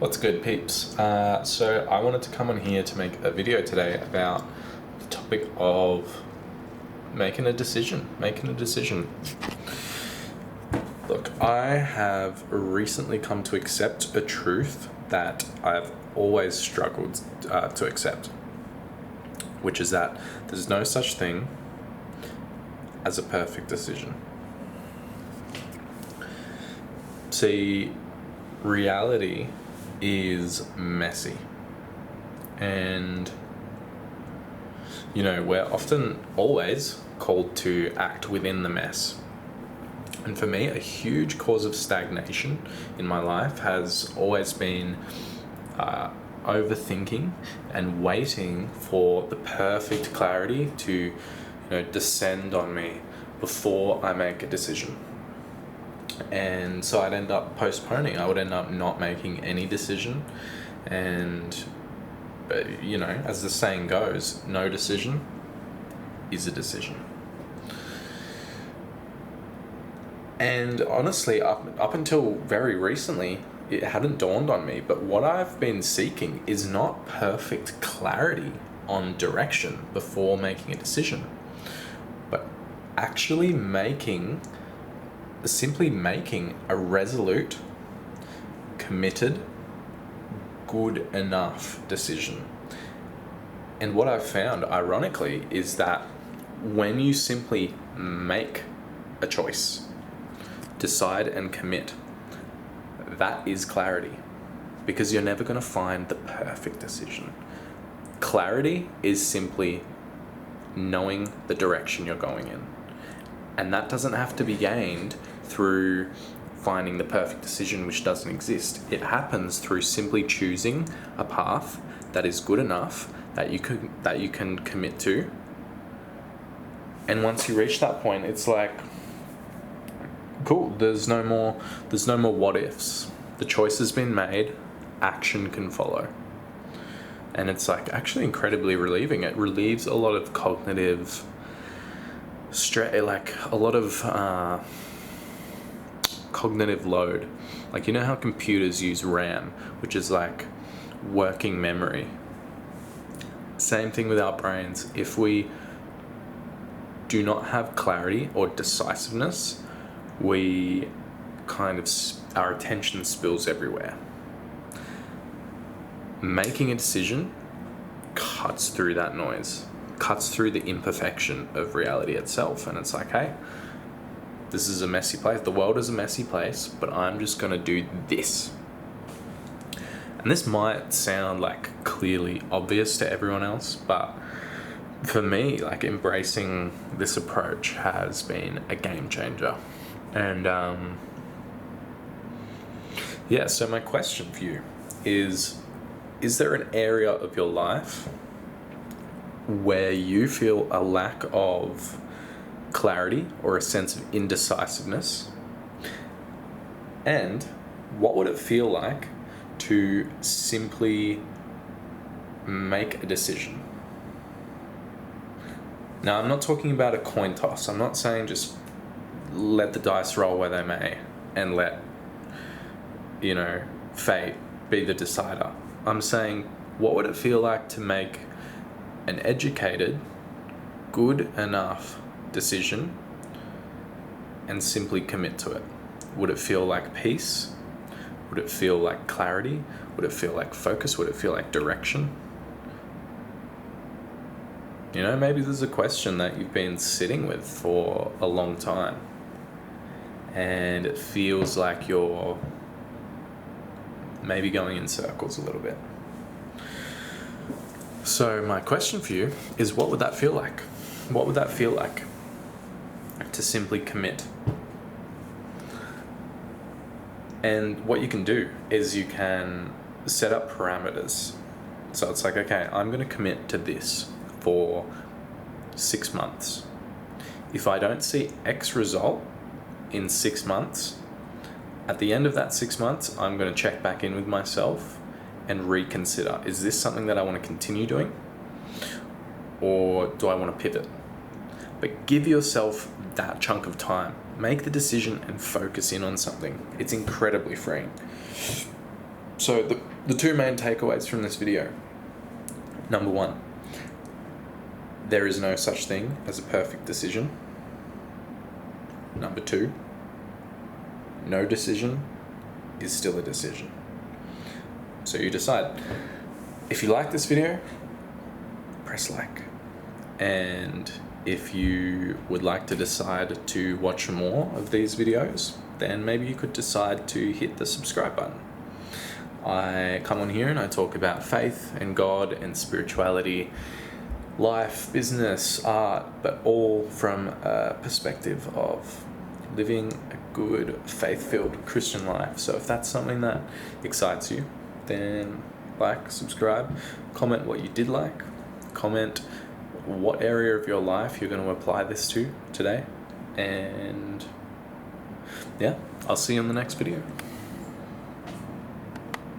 What's good, peeps? So I wanted to come on here to make a video today about the topic of making a decision. Look, I have recently come to accept a truth that I've always struggled to accept, which is that there's no such thing as a perfect decision. See, reality is messy, and we're often always called to act within the mess. And for me, a huge cause of stagnation in my life has always been overthinking and waiting for the perfect clarity to descend on me before I make a decision. And so I'd end up postponing. I would end up not making any decision. And, as the saying goes, no decision is a decision. And honestly, up until very recently, it hadn't dawned on me. But what I've been seeking is not perfect clarity on direction before making a decision, but actually simply making a resolute, committed, good enough decision. And what I've found, ironically, is that when you simply make a choice, decide and commit, that is clarity, because you're never going to find the perfect decision. Clarity is simply knowing the direction you're going in. And that doesn't have to be gained through finding the perfect decision, which doesn't exist. It happens through simply choosing a path that is good enough that you can commit to. And once you reach that point, it's like, cool, there's no more what ifs. The choice has been made, action can follow. And it's like actually incredibly relieving. It relieves a lot of cognitive a lot of cognitive load. Like, how computers use RAM, which is like working memory. Same thing with our brains. If we do not have clarity or decisiveness, we our attention spills everywhere. Making a decision cuts through that noise, cuts through the imperfection of reality itself. And it's like, hey, this is a messy place. The world is a messy place, but I'm just going to do this. And this might sound like clearly obvious to everyone else, but for me, like, embracing this approach has been a game changer. And so my question for you is there an area of your life where you feel a lack of clarity or a sense of indecisiveness? And what would it feel like to simply make a decision? Now, I'm not talking about a coin toss. I'm not saying just let the dice roll where they may and let, fate be the decider. I'm saying, what would it feel like to make an educated, good enough decision and simply commit to it? Would it feel like peace? Would it feel like clarity? Would it feel like focus? Would it feel like direction? Maybe there's a question that you've been sitting with for a long time, and it feels like you're maybe going in circles a little bit. So my question for you is, what would that feel like? What would that feel like to simply commit? And what you can do is you can set up parameters. So it's like, okay, I'm going to commit to this for 6 months. If I don't see X result in 6 months, at the end of that 6 months, I'm going to check back in with myself and reconsider, is this something that I want to continue doing, or do I want to pivot? But give yourself that chunk of time. Make the decision and focus in on something. It's incredibly freeing. So the two main takeaways from this video. Number one, there is no such thing as a perfect decision. Number two, no decision is still a decision. So you decide. If you like this video, press like. And if you would like to decide to watch more of these videos, then maybe you could decide to hit the subscribe button. I come on here and I talk about faith and God and spirituality, life, business, art, but all from a perspective of living a good, faith-filled Christian life. So if that's something that excites you, then like, subscribe, comment what you did like, comment what area of your life you're going to apply this to today, and yeah, I'll see you in the next video.